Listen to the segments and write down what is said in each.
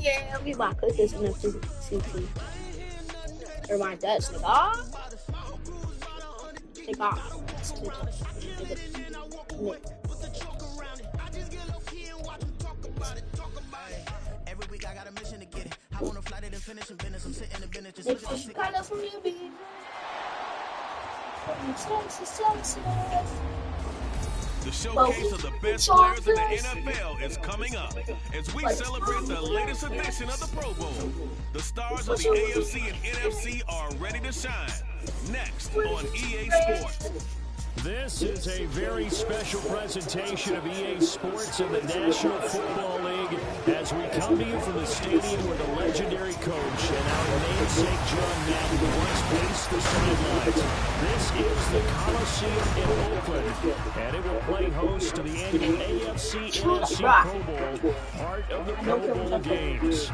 Yeah, we about to put this in the CT. Or my Dutch, nigga. Nigga. Every week I got a mission to get it. I wanna fly it and finish and business. I'm sitting in the business just it's kind of from you, baby. The showcase of the best players in the NFL is coming up as we celebrate the latest edition of the Pro Bowl. The stars of the AFC and NFC are ready to shine. Next on EA Sports. This is a very special presentation of EA Sports and the National Football League as we come to you from the stadium where the legendary coach and our namesake John Madden once paced the sidelines. This is the Coliseum in Oakland, and it will play host to the annual AFC-NFC Pro Bowl, part of the Pro Bowl games.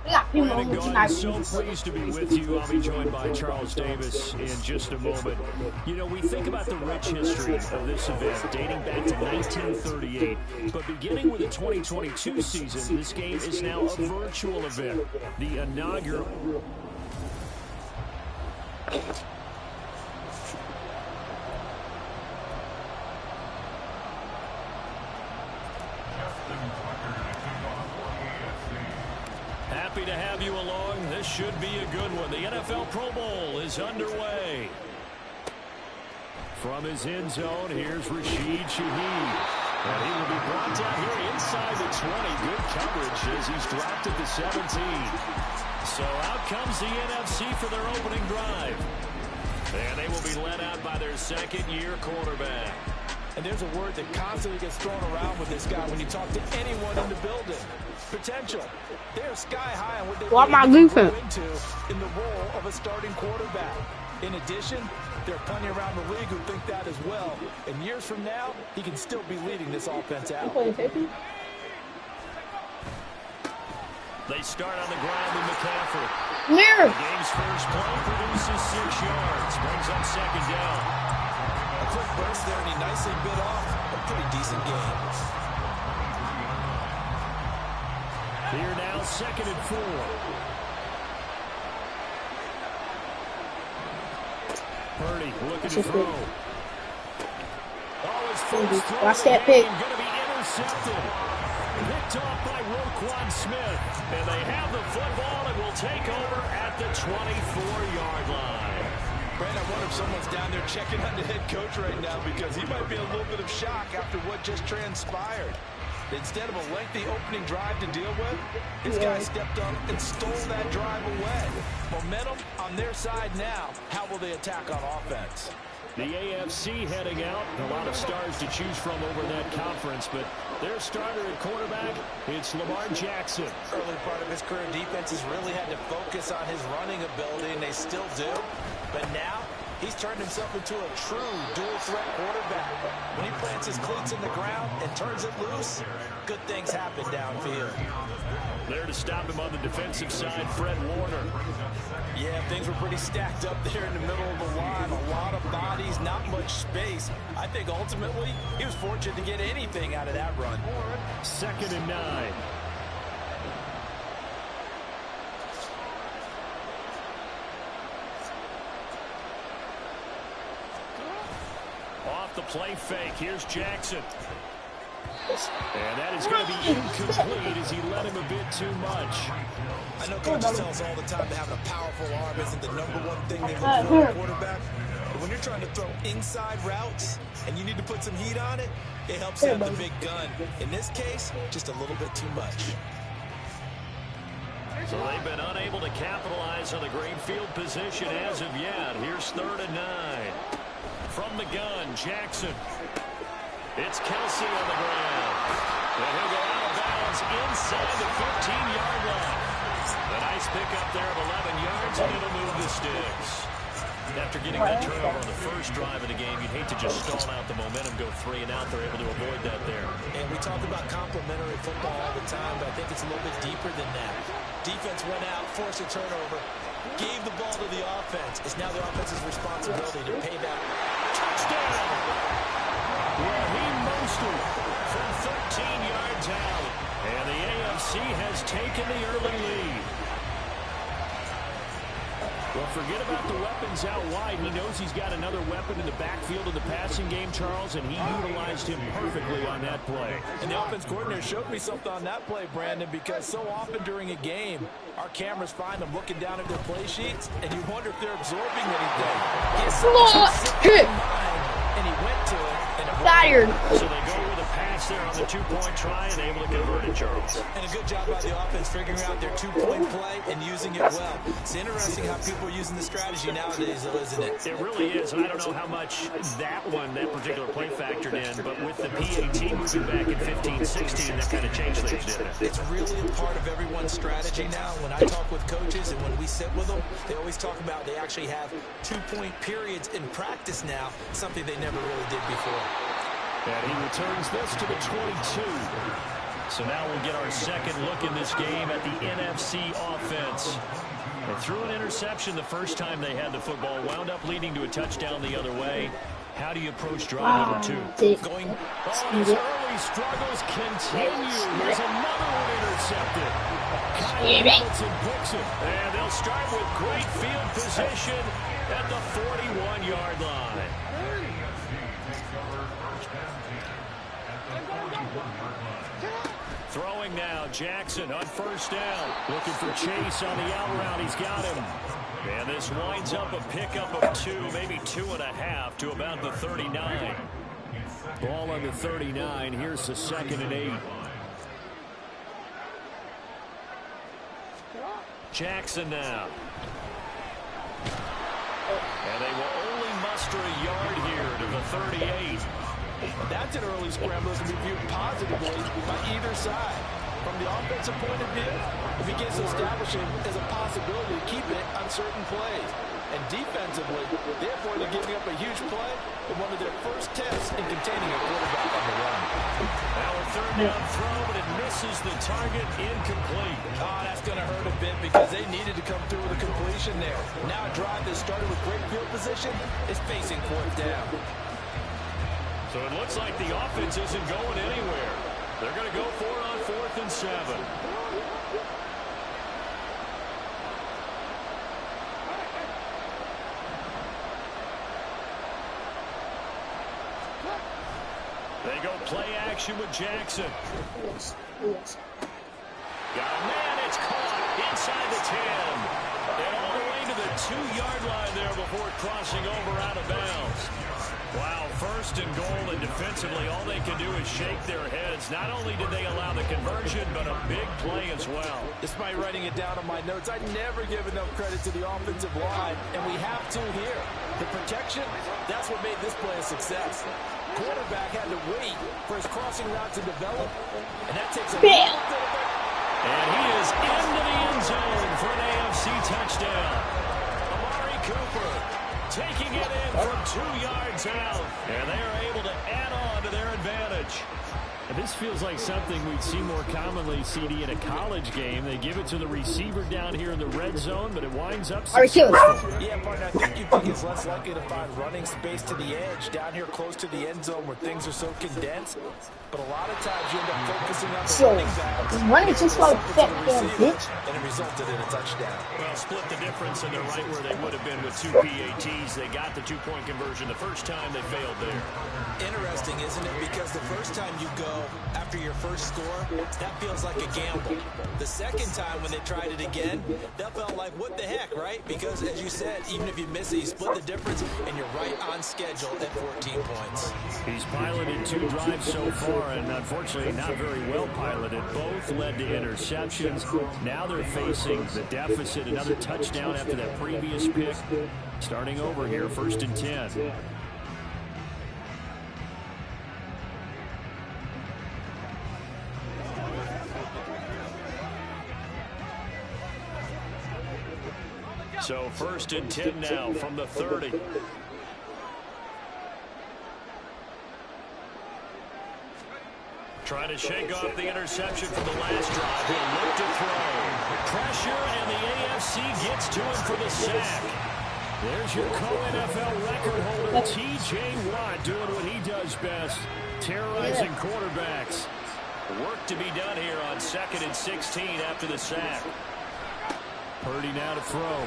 I'm so pleased to be with you. I'll be joined by Charles Davis in just a moment. You know, we think about the rich history of this event dating back to 1938, but beginning with the 2022 season, this game is now a virtual event. The inaugural... Happy to have you along. This should be a good one. The NFL Pro Bowl is underway. From his end zone, here's Rashid Shaheed. And he will be brought down here inside the 20. Good coverage as he's dropped at the 17. So out comes the NFC for their opening drive. And they will be led out by their second-year quarterback. And there's a word that constantly gets thrown around with this guy when you talk to anyone in the building. Potential. They're sky high on what they grow into in the role of a starting quarterback. In addition, there are plenty around the league who think that as well. And years from now, he can still be leading this offense out. They start on the ground with McCaffrey. Near. The game's first play produces 6 yards. Brings up second down. A quick burst there, and he nicely bit off a pretty decent game. Here now, 2nd and 4. Purdy looking to throw. Watch that pick. Going to be intercepted. Picked off by Roquan Smith. And they have the football and will take over at the 24-yard line. Brandon, I wonder if someone's down there checking on the head coach right now because he might be in a little bit of shock after what just transpired. Instead of a lengthy opening drive to deal with, this guy stepped up and stole that drive away. Momentum on their side now. How will they attack on offense? The AFC heading out. A lot of stars to choose from over that conference, but their starter at quarterback, it's Lamar Jackson. Early part of his career, defenses really had to focus on his running ability, and they still do. But now, he's turned himself into a true dual-threat quarterback. When he plants his cleats in the ground and turns it loose, good things happen downfield. There to stop him on the defensive side, Fred Warner. Yeah, things were pretty stacked up there in the middle of the line. A lot of bodies, not much space. I think ultimately he was fortunate to get anything out of that run. 2nd and 9. Off the play fake, here's Jackson. And that is going to be incomplete as he let him a bit too much. I know coaches tell us all the time that having a powerful arm isn't the #1 thing they look for in a quarterback. But when you're trying to throw inside routes and you need to put some heat on it, it helps have the big gun. In this case, just a little bit too much. So they've been unable to capitalize on the great field position as of yet. Here's 3rd and 9. From the gun, Jackson. It's Kelsey on the ground. And he'll go out of bounds inside the 15-yard line. A nice pickup there of 11 yards, and it'll move the sticks. After getting that turnover on the first drive of the game, you'd hate to just stall out the momentum, go 3 and out. They're able to avoid that there. And we talk about complementary football all the time, but I think it's a little bit deeper than that. Defense went out, forced a turnover, gave the ball to the offense. It's now the offense's responsibility to pay back. Touchdown! Raheem Mostert from 13 yards out. And the AFC AFC has taken the early lead. Well, forget about the weapons out wide. He knows he's got another weapon in the backfield of the passing game, Charles, and he utilized him perfectly on that play. And the offense coordinator showed me something on that play, Brandon, because so often during a game, our cameras find them looking down at their play sheets, and you wonder if they're absorbing anything. Hit! And he went to it, and it Fired. So they go with a pass there on the two-point try and able to convert it, Charles. And a good job by the offense figuring out their two-point play and using it well. It's interesting how people are using the strategy nowadays, though, isn't it? It really is, and I don't know how much that particular play factored in, but with the PAT moving back in 15-16, that kind of changed things, didn't it? It's really a part of everyone's strategy now. When I talk with coaches and when we sit with them, they always talk about they actually have two-point periods in practice now, something they never really did before. And he returns this to the 22. So now we'll get our second look in this game at the NFC offense. They threw an interception the first time they had the football, wound up leading to a touchdown the other way. How do you approach drive number 2? His early struggles continue. There's another one intercepted. Kyle Hamilton picks it. And they'll start with great field position at the 41-yard line. Throwing now, Jackson on first down. Looking for Chase on the out route. He's got him. And this winds up a pickup of 2, maybe 2.5 to about the 39. Ball on the 39. Here's the 2nd and 8. Jackson now. And they will only muster a yard here to the 38. That's an early scramble that can be viewed positively by either side. From the offensive point of view, it begins to establish it as a possibility to keep it on certain plays. And defensively, therefore, they're giving up a huge play in one of their first tests in containing a quarterback on the run. Now a third down throw, but it misses the target, incomplete. Oh, that's going to hurt a bit because they needed to come through with a completion there. Now a drive that started with great field position is facing 4th down. So it looks like the offense isn't going anywhere. They're going to go for it on 4th and 7. They go play action with Jackson. Got a man, it's caught inside the 10. And all the way to the 2-yard line there before crossing over out of bounds. Wow, 1st and goal, and defensively all they can do is shake their heads. Not only did they allow the conversion, but a big play as well. Despite writing it down on my notes, I never give enough credit to the offensive line, and we have to here. The protection, that's what made this play a success. Quarterback had to wait for his crossing route to develop, and that takes a little bit of it. And he is into the end zone for an AFC touchdown. Amari Cooper taking it in from 2 yards out. And they are able to add on to their advantage. And this feels like something we'd see more commonly, CD, in a college game. They give it to the receiver down here in the red zone, but it winds up successful. Yeah, partner, I think you think it's less likely to find running space to the edge down here close to the end zone where things are so condensed. But a lot of times you end up focusing on the running back. Running just like that damn bitch. And it resulted in a touchdown. Well, split the difference, and they're right where they would have been with 2 PATs. They got the 2-point conversion the first time. They failed there. Interesting, isn't it? Because the first time you go after your first score, that feels like a gamble. The second time when they tried it again, that felt like, what the heck, right? Because, as you said, even if you miss it, you split the difference, and you're right on schedule at 14 points. He's piloted 2 drives so far, and unfortunately not very well piloted. Both led to interceptions. Now they're facing the deficit. Another touchdown after that previous pick. Starting over here, 1st and 10. So 1st and 10 now from the 30. Trying to shake off the interception from the last drive. He'll look to throw. Pressure, and the AFC gets to him for the sack. There's your co-NFL record holder, T.J. Watt, doing what he does best, terrorizing quarterbacks. Work to be done here on 2nd and 16 after the sack. Purdy now to throw.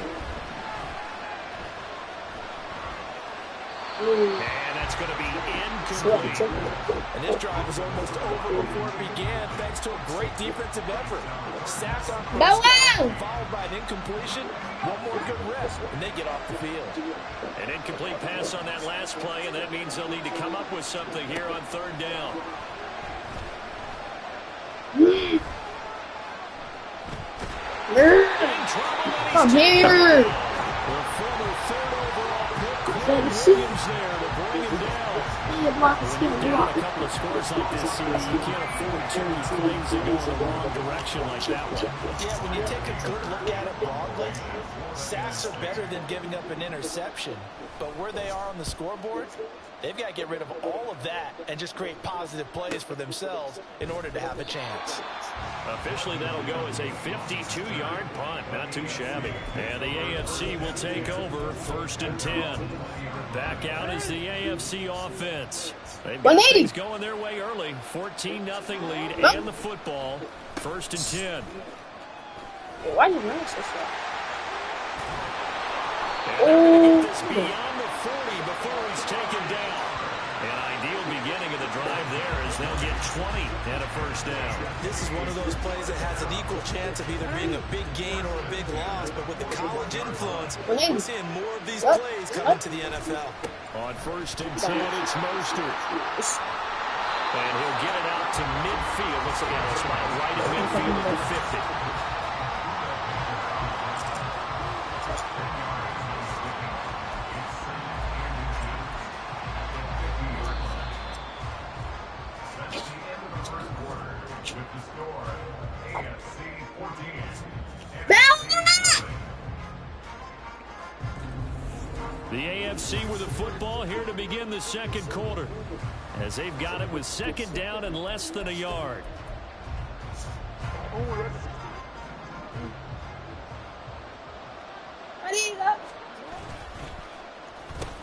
And that's going to be incomplete. And this drive was almost over before it began, thanks to a great defensive effort. Sack on first down, followed by an incompletion. One more good rest, and they get off the field. An incomplete pass on that last play, and that means they'll need to come up with something here on 3rd down. Come here. The former 3rd overall pick, Williams there to bring him down. Down a couple of scores like this, you can't afford too many plays that go in the wrong direction like that one. Yeah, when you take a good look at it broadly, sacks are better than giving up an interception. But where they are on the scoreboard, they've got to get rid of all of that and just create positive plays for themselves in order to have a chance. Officially, that'll go as a 52-yard punt. Not too shabby. And the AFC will take over 1st and 10. Back out is the AFC offense. They've got things going their way early. 14-0 lead and the football. 1st and 10. Why did you notice this? And get this beyond the 40 before he's taken down. An ideal beginning of the drive there as they'll get 20 and a 1st down. This is one of those plays that has an equal chance of either being a big gain or a big loss, but with the college influence, we're seeing more of these plays come into the NFL. On 1st and 10, it's Mostert. And he'll get it out to midfield. Looks like a spot right at midfield at the 50. The AFC with the football here to begin the 2nd quarter, as they've got it with 2nd down and less than a yard.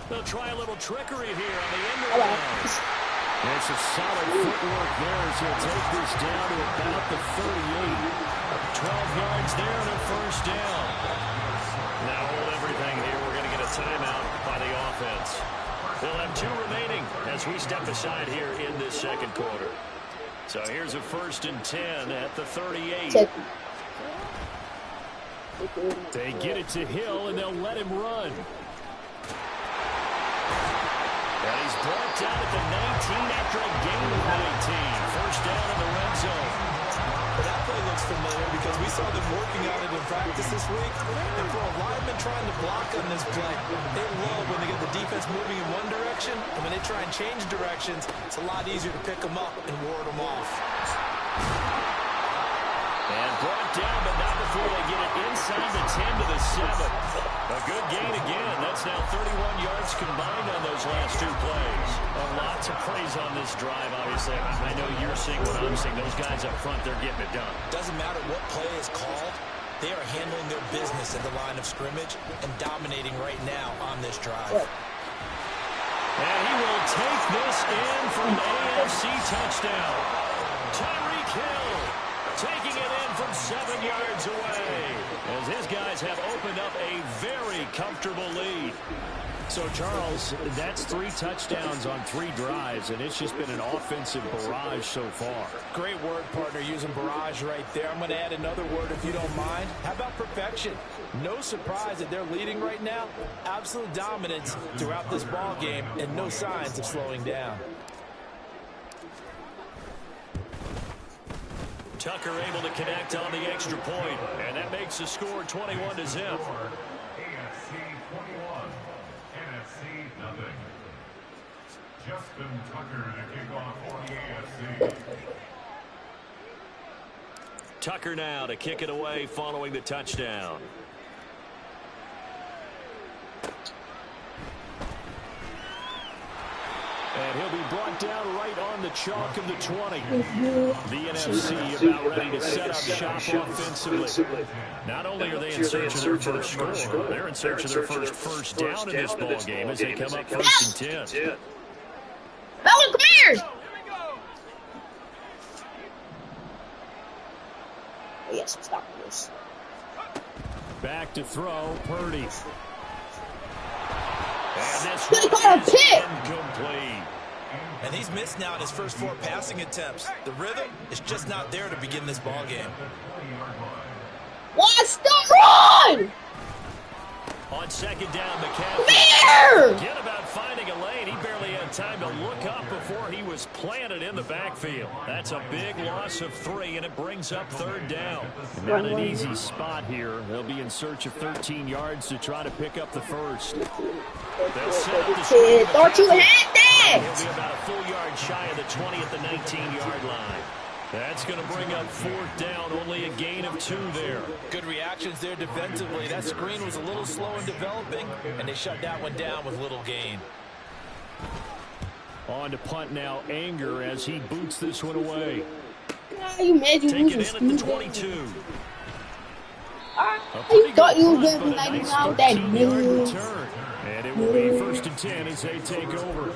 They'll try a little trickery here on the end of the line. It's a solid footwork there as he'll take this down to about the 38. 12 yards there and a 1st down. Now hold everything here. We're going to get a timeout by the offense. We'll have 2 remaining as we step aside here in this 2nd quarter. So here's a 1st and 10 at the 38. They get it to Hill, and they'll let him run. And he's brought down at the 19 after a gain of 19. 1st down in the red zone. But that play looks familiar because we saw them working on it in practice this week. And for a lineman trying to block on this play, they love when they get the defense moving in one direction. And when they try and change directions, it's a lot easier to pick them up and ward them off. And brought down, but not before they get it inside the 10 to the 7. A good gain again. That's now 31 yards combined on those last 2 plays. Lots of plays on this drive, obviously. I know you're seeing what I'm seeing. Those guys up front, they're getting it done. Doesn't matter what play is called. They are handling their business at the line of scrimmage and dominating right now on this drive. And he will take this in for an AFC touchdown. Tyreek Hill taking it in from 7 yards away as his guys have opened up a very comfortable lead. So, Charles, that's 3 touchdowns on 3 drives, and it's just been an offensive barrage so far. Great word, partner, using barrage right there. I'm going to add another word if you don't mind. How about perfection? No surprise that they're leading right now. Absolute dominance throughout this ball game and no signs of slowing down. Tucker able to connect on the extra point, and that makes the score 21-0. AFC 21, NFC nothing. Justin Tucker to kick off for the AFC. Tucker now to kick it away following the touchdown. And he'll be brought down right on the chalk of the 20. The NFC about ready to set up shop offensively. Not only are they in search of their first score, they're in search of their first down in this ball game as they come up 1st and 10. Bella, come here! Yes, stop this. Back to throw, Purdy. And this He got a is pick. incomplete. And he's missed now in his first 4 passing attempts. The rhythm is just not there to begin this ball game. What's the run? On second down, McCaffrey. There! Forget about finding a lane. He barely had time to look up before he was planted in the backfield. That's a big loss of 3, and it brings up 3rd down. Not an easy spot here. They'll be in search of 13 yards to try to pick up the first. They'll set up the screen. Thought you had He'll that. be about a full yard shy of the 20 at the 19-yard line. That's going to bring up 4th down, only a gain of 2 there. Good reactions there defensively. That screen was a little slow in developing, and they shut that one down with little gain. On to punt now, Anger as he boots this one away. You imagine Take it losing in at the Steve? 22. You thought you was gonna be like out that new. And it will be 1st and 10 as they take over.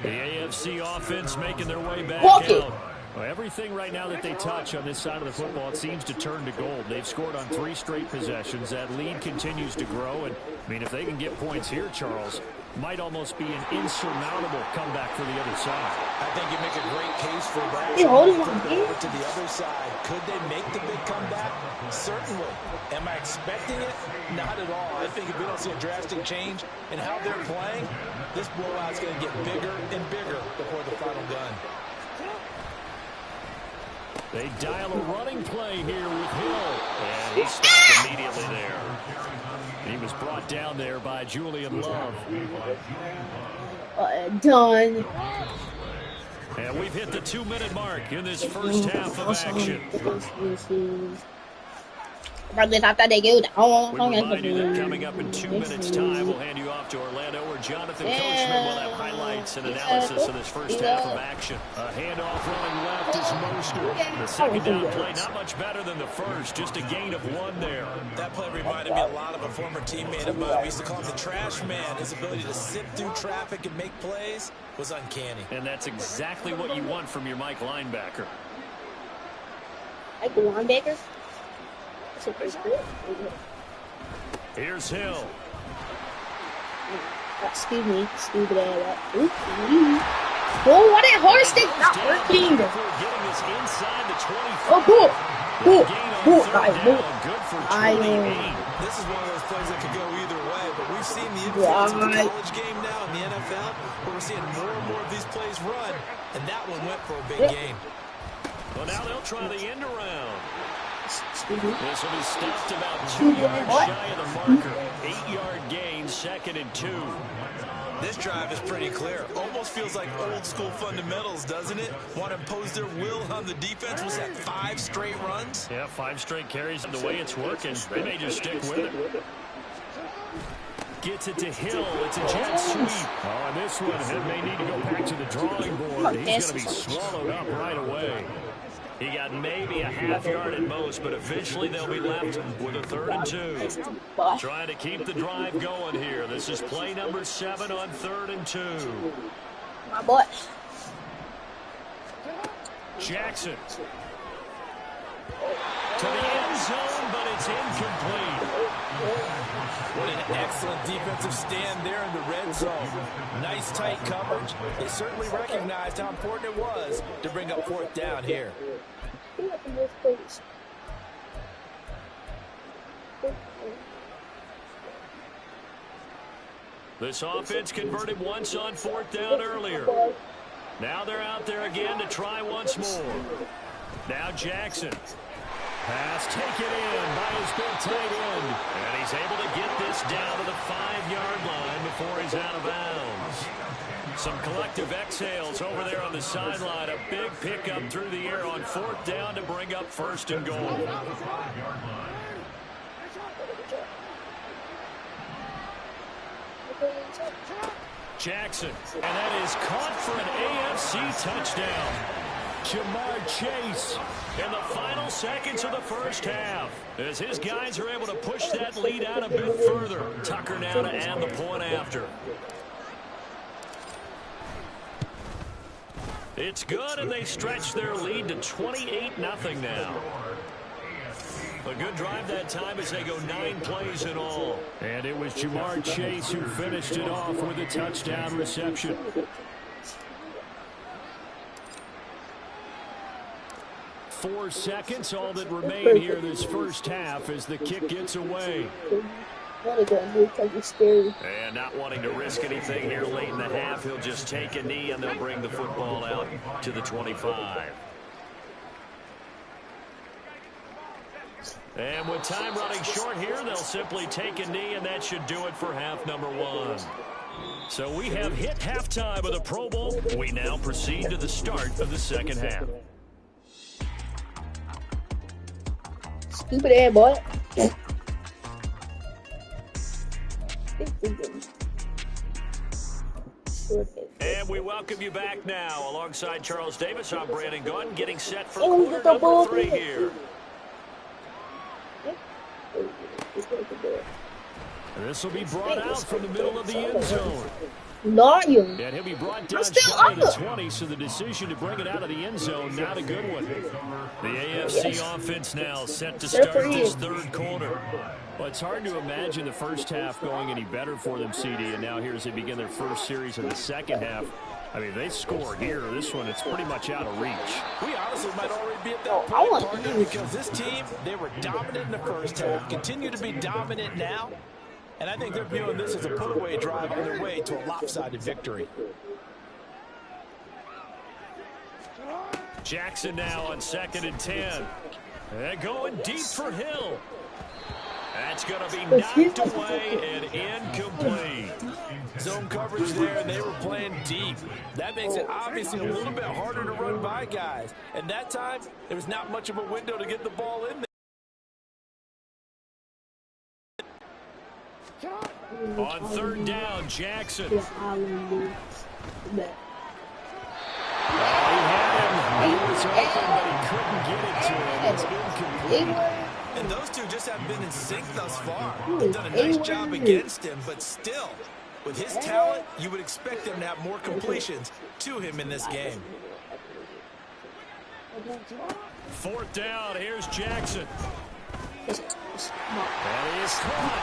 The AFC offense making their way back Walk it. out. Well, everything right now that they touch on this side of the football, it seems to turn to gold. They've scored on 3 straight possessions. That lead continues to grow. And, I mean, if they can get points here, Charles, might almost be an insurmountable comeback for the other side. I think you make a great case for that. Hey, hold on, Flip it man. over to the other side. Could they make the big comeback? Certainly. Am I expecting it? Not at all. I think if we don't see a drastic change in how they're playing, this blowout's going to get bigger and bigger before the final gun. They dial a running play here with Hill. And he stopped immediately there. He was brought down there by Julian Love. Done. And we've hit the 2-minute mark in this first half of action. We remind you that coming up in 2 minutes' time, we'll hand you off to Orlando, where Jonathan Coachman will have highlights and analysis of this first half of action. A handoff running left is Mostert. The second down play, not much better than the first, just a gain of 1 there. That play reminded me a lot of a former teammate of mine. We used to call him the trash man. His ability to sift through traffic and make plays was uncanny. And that's exactly what you want from your Mike linebacker. Like the linebacker? Here's Hill. Excuse me, stupid ass. Oh, what that horse stick not working. Getting this inside the 25. Oh, cool. Cool. Cool. Good for 28. This is one of those plays that could go either way, but we've seen the influence of the college game now in the NFL, where we're seeing more and more of these plays run, and that one went for a big gain. Well, now they'll try the end around. Excuse me. This will be stopped about 2 yards shy of the marker. 8-yard gain, 2nd and 2. This drive is pretty clear. Almost feels like old school fundamentals, doesn't it? Want to impose their will on the defense. Was that 5 straight runs? Yeah, 5 straight carries. The way it's working, they may just stick with it. Gets it to Hill. It's a jet sweep. Oh, and this one, it may need to go back to the drawing board. He's going to be swallowed up right away. He got maybe a half yard at most, but eventually they'll be left with a 3rd and 2. Trying to keep the drive going here. This is play number 7 on 3rd and 2. My boy. Jackson. To the end zone, but it's incomplete. What an excellent defensive stand there in the red zone. Nice tight coverage. They certainly recognized how important it was to bring up 4th down here. This offense converted once on 4th down earlier. Now they're out there again to try once more. Now Jackson. Pass taken in by his big tight end. And he's able to get this down to the 5-yard line before he's out of bounds. Some collective exhales over there on the sideline. A big pickup through the air on 4th down to bring up 1st and goal. Jackson. And that is caught for an AFC touchdown. Jamar Chase in the final seconds of the first half, as his guys are able to push that lead out a bit further. Tucker now to add the point after. It's good, and they stretch their lead to 28-0 now. A good drive that time as they go 9 plays in all. And it was Jamar Chase who finished it off with a touchdown reception. Four seconds, all that remain here this first half as the kick gets away. And not wanting to risk anything here late in the half, he'll just take a knee and they'll bring the football out to the 25. And with time running short here, they'll simply take a knee, and that should do it for half number 1. So we have hit halftime of the Pro Bowl. We now proceed to the start of the second half. Stupid ass boy. And we welcome you back now. Alongside Charles Davis, I'm Brandon Gunn, getting set for quarter number 3 here. And this will be brought out from the middle of the end zone. Not you. And he'll be brought down shy of the 20, so the decision to bring it out of the end zone, not a good one. The AFC offense now set to start this third quarter. Well, it's hard to imagine the first half going any better for them, CD, and now here as they begin their first series of the second half. I mean, they score here. This one, it's pretty much out of reach. We honestly might already be at that point, partner, because this team, they were dominant in the first half, continue to be dominant now, and I think they're viewing this as a put-away drive on their way to a lopsided victory. Jackson now on 2nd and 10. And going deep for Hill. That's going to be knocked away and incomplete. Zone coverage there, and they were playing deep. That makes it obviously a little bit harder to run by guys. And that time, there was not much of a window to get the ball in there. On 3rd down, Jackson. Yeah, He had him. He was open, but he couldn't get it to him. It's incomplete. And those two just haven't been in sync thus far. They've done a nice job against him, but still, with his talent, you would expect him to have more completions to him in this game. 4th down, here's Jackson. And he is caught.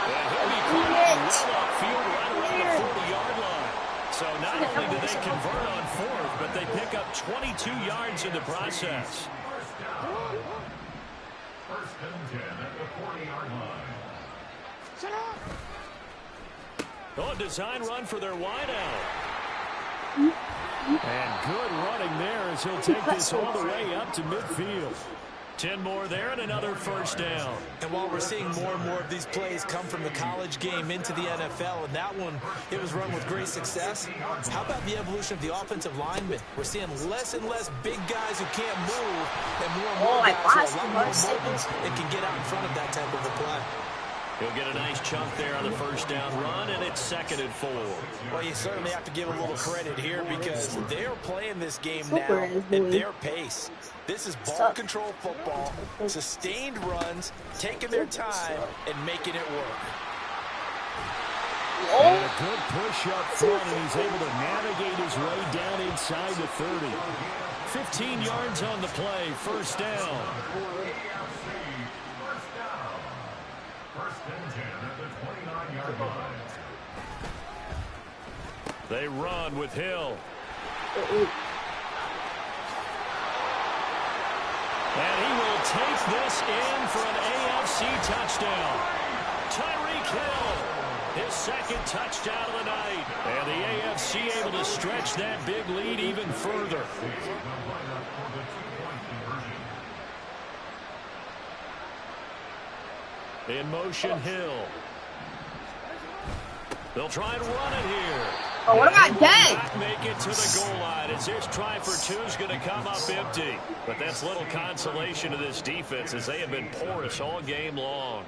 And he'll be caught well upfield right around the 40-yard line. So not only do they convert on 4th, but they pick up 22 yards in the process. First and 10 at the 40-yard line. Oh, design run for their wideout. And good running there as he'll take this all the way up to midfield. 10 more there and another first down. And while we're seeing more and more of these plays come from the college game into the NFL, and that one, it was run with great success, how about the evolution of the offensive linemen? We're seeing less and less big guys who can't move, and more guys who are a lot more mobile and can get out in front of that type of a play. He'll get a nice chunk there on the first down run, and it's 2nd and 4. Well, you certainly have to give a little credit here because they're playing this game now at their pace. This is ball control football, sustained runs, taking their time, and making it work. And a good push up front, and he's able to navigate his way down inside the 30. 15 yards on the play, first down. First and 10 at the 29-yard line. They run with Hill. And he will take this in for an AFC touchdown. Tyreek Hill, his 2nd touchdown of the night. And the AFC able to stretch that big lead even further. In motion, Hill. They'll try and run it here. Oh, what about that? Make it to the goal line as this try for 2 is going to come up empty. But that's little consolation to this defense as they have been porous all game long.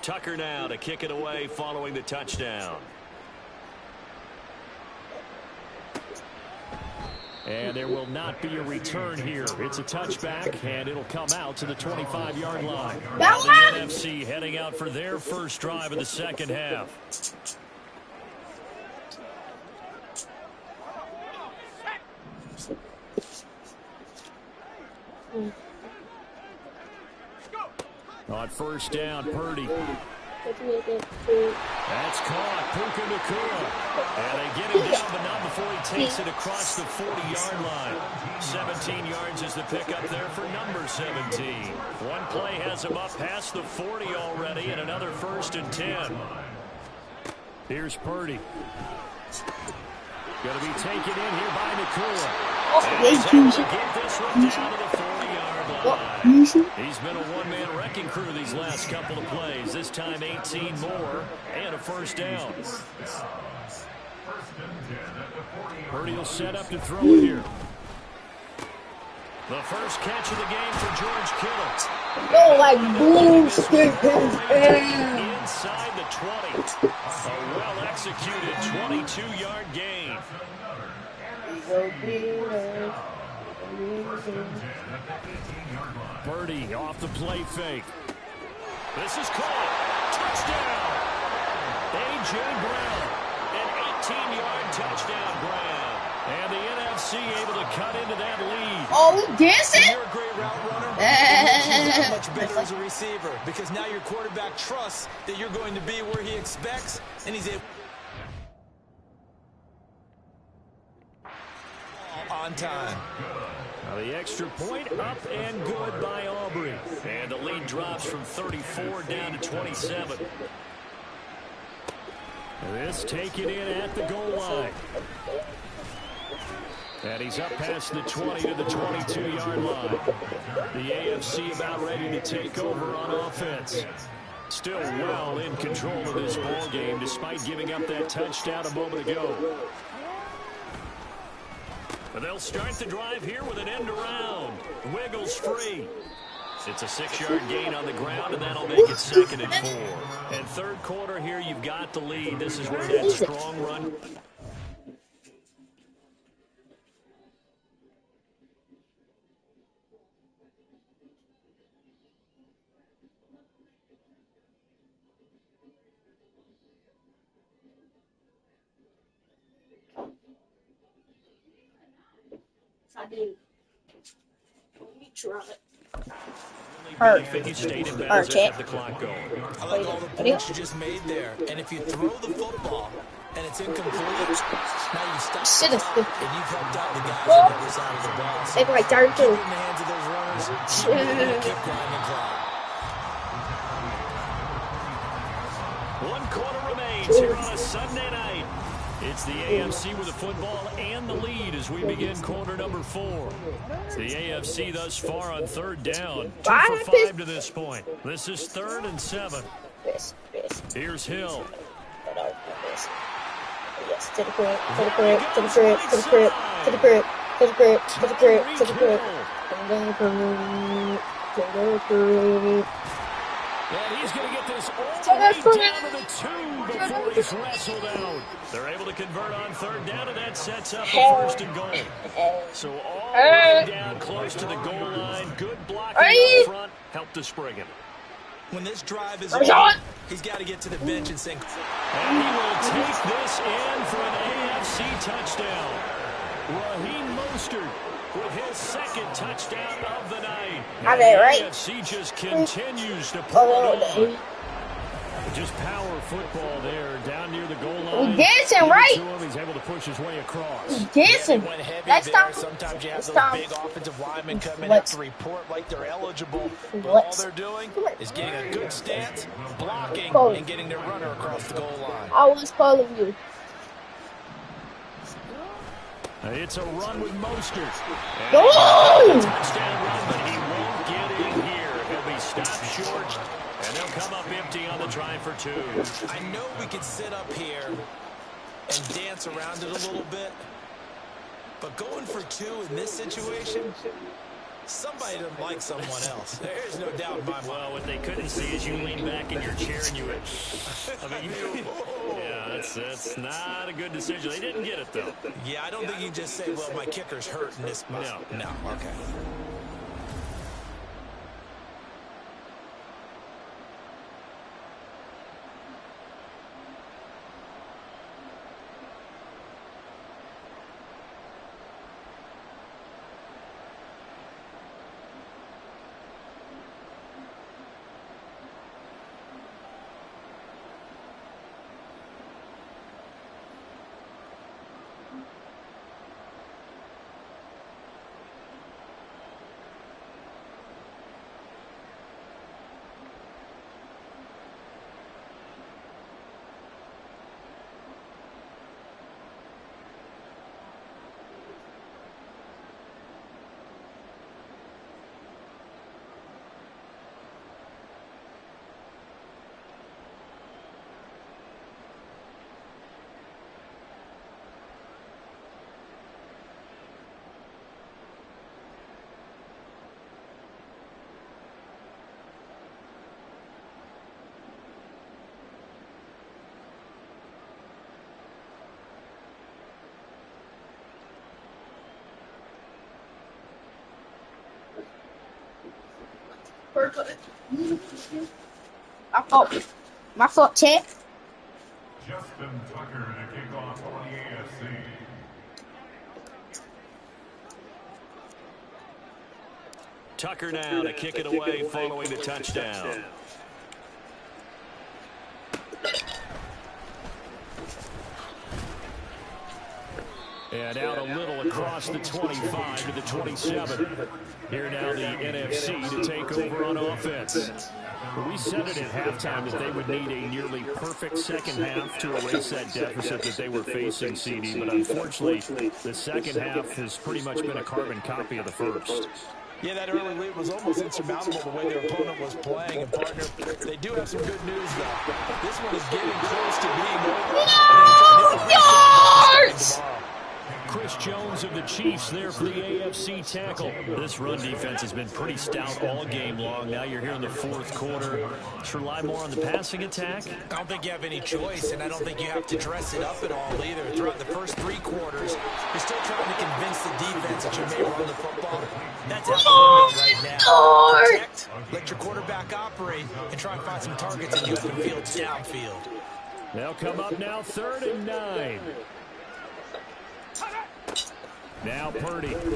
Tucker now to kick it away following the touchdown. And there will not be a return here. It's a touchback, and it'll come out to the 25-yard line. Now the NFC heading out for their first drive of the second half. On first down, Purdy. That's caught. Puka Nacua. And they get him down, but not before he takes it across the 40-yard line. 17 yards is the pickup there for number 17. One play has him up past the 40 already, and another 1st and 10. Here's Purdy. Going to be taken in here by Nacua. And he's able to get this one down to the 40-yard line. He's been a one-man wrecking crew these last couple of plays. This time 18 more and a 1st down. Purdy will set up to throw it here. The first catch of the game for George Kittle. Oh, like boom, inside the 20. A well-executed 22-yard gain. Purdy off the play fake. This is caught. Touchdown. A.J. Brown. An 18-yard touchdown grab. And the NFC able to cut into that lead. Oh, we dancing? You're a great route runner. That much better as a receiver because now your quarterback trusts that you're going to be where he expects, and he's able on time. Now the extra point up and good by Aubrey. And the lead drops from 34 down to 27. This taken in at the goal line. And he's up past the 20 to the 22-yard line. The AFC about ready to take over on offense. Still well in control of this ball game despite giving up that touchdown a moment ago. But they'll start the drive here with an end around. Wiggles free. It's a 6-yard gain on the ground, and that'll make it 2nd and 4. And third quarter here, you've got the lead. This is where that strong run. I do. Let me try it. You stayed in bounds and kept the clock going. I like all the points you just made there. And if you throw the football and it's incomplete, now you stop the clock and you've helped out the guys on the other side of the ball. So it's like darn too. in the hands of those runners, keep grinding clock. 1 quarter remains here on a Sunday night. It's the AFC with the football and the lead as we begin quarter number 4. The AFC thus far on 3rd down. 2 for 5 to this point. This is 3rd and 7. Here's Hill. Yes, to the crib, to the crib, to the crib, to the crib, to the crib, to the crib, to the crib, to the crib. And he's going to get this all the way down to the 2 before he's wrestled out. They're able to convert on 3rd down, and that sets up a 1st and goal. So all the way down close to the goal line. Good blocking up front. Helped to spring him. When this drive is over, he's got to get to the bench and sink. And he will take this in for an AFC touchdown. Raheem Mostert with his 2nd touchdown of the night. Are they right? AFC just continues to pull it on. Just power football there, down near the goal line. We dancing, right? He's able to push his way across. We dancing. Next time. Sometimes you have those big offensive linemen come in have to report like they're eligible, but all they're doing is getting a good stance, blocking, and getting their runner across the goal line. I was calling you. It's a run with Mostert. Go! Touchdown run, but he won't get in here. He'll be stopped short, and they'll come up empty on the try for 2. I know we could sit up here and dance around it a little bit, but going for 2 in this situation, somebody doesn't like someone else. There's no doubt in my mind. Well, what they couldn't see is you lean back in your chair and you would. I mean, yeah, that's not a good decision. They didn't get it, though. Yeah, I don't think you can just say, well, my kicker's hurt in this spot. No, okay. My fault, Tech. Justin Tucker to kick off for the AFC. Tucker now to kick it away following the touchdown. And out a little across the 25 to the 27. Here now the NFC to take over on offense. We said it at halftime that they would need a nearly perfect second half to erase that deficit that they were facing, CD. But unfortunately, the second half has pretty much been a carbon copy of the first. Yeah, that early lead was almost insurmountable the way their opponent was playing. And, partner, they do have some good news, though. This one is getting close to being over. Chris Jones of the Chiefs there for the AFC tackle. This run defense has been pretty stout all game long. Now you're here in the fourth quarter. Let's rely more on the passing attack. I don't think you have any choice, and I don't think you have to dress it up at all either. Throughout the first three quarters, you're still trying to convince the defense that you may run the football. That's out the window right now. Protect, let your quarterback operate, and try and find some targets in the open field downfield. They'll come up now 3rd and 9. Now Purdy. Work in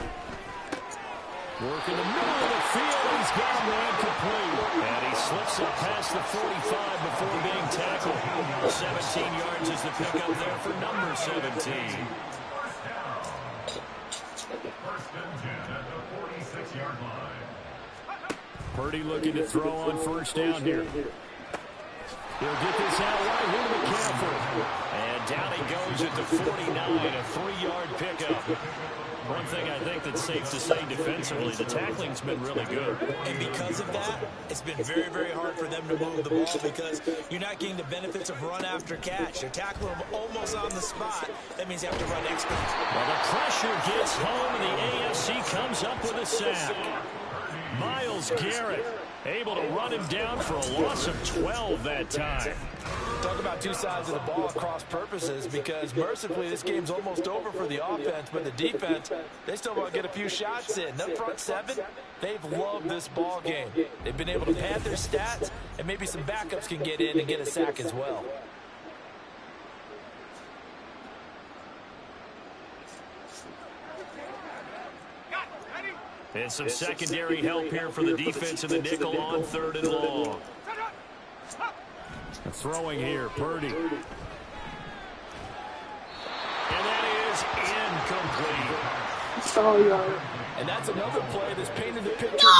the middle of the field. He's got him incomplete. And he slips up past the 45 before being tackled. 17 yards is the pickup there for number 17. Purdy looking to throw on first down here. He'll get this out right here to McCaffrey. And down he goes at the 49, a 3-yard pickup. One thing I think that's safe to say defensively, the tackling's been really good. And because of that, it's been very, very hard for them to move the ball because you're not getting the benefits of run after catch. They're tackling them almost on the spot. That means you have to run extra. Well, the pressure gets home, and the AFC comes up with a sack. Myles Garrett able to run him down for a loss of 12 that time. Talk about two sides of the ball across purposes, because mercifully this game's almost over for the offense, but the defense, they still want to get a few shots in. That front seven, they've loved this ball game. They've been able to pad their stats, and maybe some backups can get in and get a sack as well. And some secondary help here for the defense in the nickel on 3rd and long. Throwing here, Purdy. And that is incomplete. And that's another play that's painted the picture of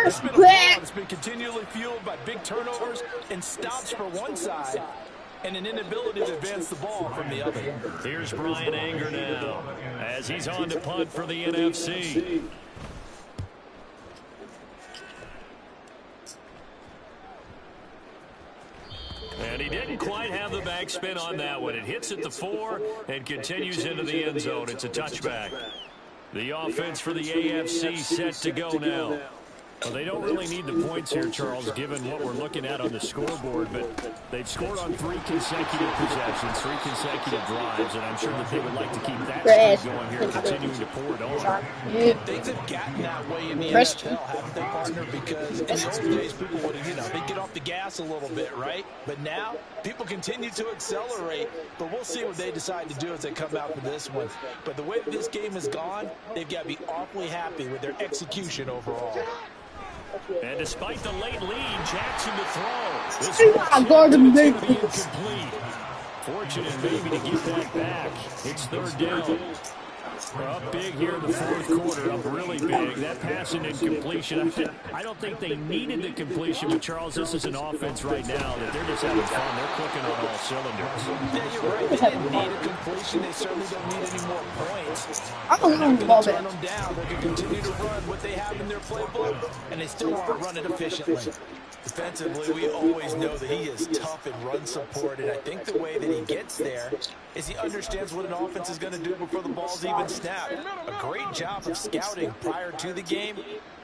this game. It's been continually fueled by big turnovers and stops for one side and an inability to advance the ball from the other. Here's Brian Anger now as he's on to punt for the NFC. And he didn't quite have the backspin on that one. It hits at the 4 and continues into the end zone. It's a touchback. The offense for the AFC set to go now. Well, they don't really need the points here, Charles, given what we're looking at on the scoreboard, but they've scored on 3 consecutive possessions, 3 consecutive drives, and I'm sure that they would like to keep that streak going here, continuing to pour it on. Things have gotten that way in the NFL, haven't they, partner? Because in the old days, people would, they'd get off the gas a little bit, right? But now, people continue to accelerate, but we'll see what they decide to do as they come out for this one. But the way that this game has gone, they've got to be awfully happy with their execution overall. And despite the late lead, Jackson to throw. This incomplete. Fortunate maybe to get that back. It's 3rd down. We're up big here in the fourth quarter, up really big. That pass and incompletion, I don't think they needed the completion, but Charles, this is an offense right now that they're just having fun. They're clicking on all cylinders. Yeah, you're right. They didn't need a completion. They certainly don't need any more points. I'm not going to turn them down. They can continue to run what they have in their playbook, and they still want to run it efficiently. Defensively, we always know that he is tough in run support, and I think the way that he gets there is he understands what an offense is going to do before the ball's even snapped. A great job of scouting prior to the game,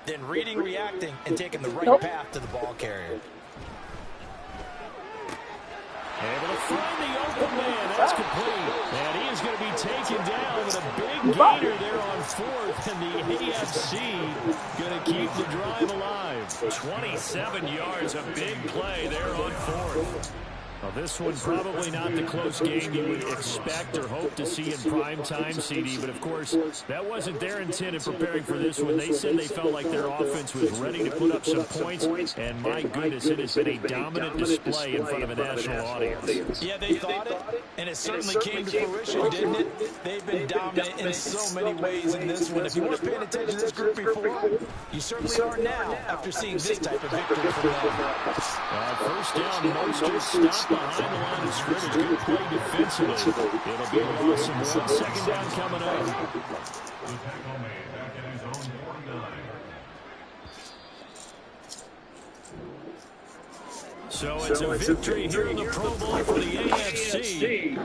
then reading, reacting, and taking the right path to the ball carrier. Able to find the open man. That's complete. And he is going to be taken down with a big gainer there on fourth. And the AFC going to keep the drive alive. 27 yards, a big play there on fourth. Well, this one probably not the close game you would expect or hope to see in prime time, CD. But, of course, that wasn't their intent in preparing for this one. They said they felt like their offense was ready to put up some points. And, my goodness, it has been a dominant display in front of a national audience. Yeah, they thought it, and it certainly came to fruition, didn't it? They've been dominant in so many ways in this one. If you weren't paying attention to this group before, you certainly are now after seeing this type of victory from them. First down, Mostert stopped behind the line of scrimmage. Good play defensively. It'll be a loss of 1. Second down coming up. So it's a victory here in the Pro Bowl for the AFC.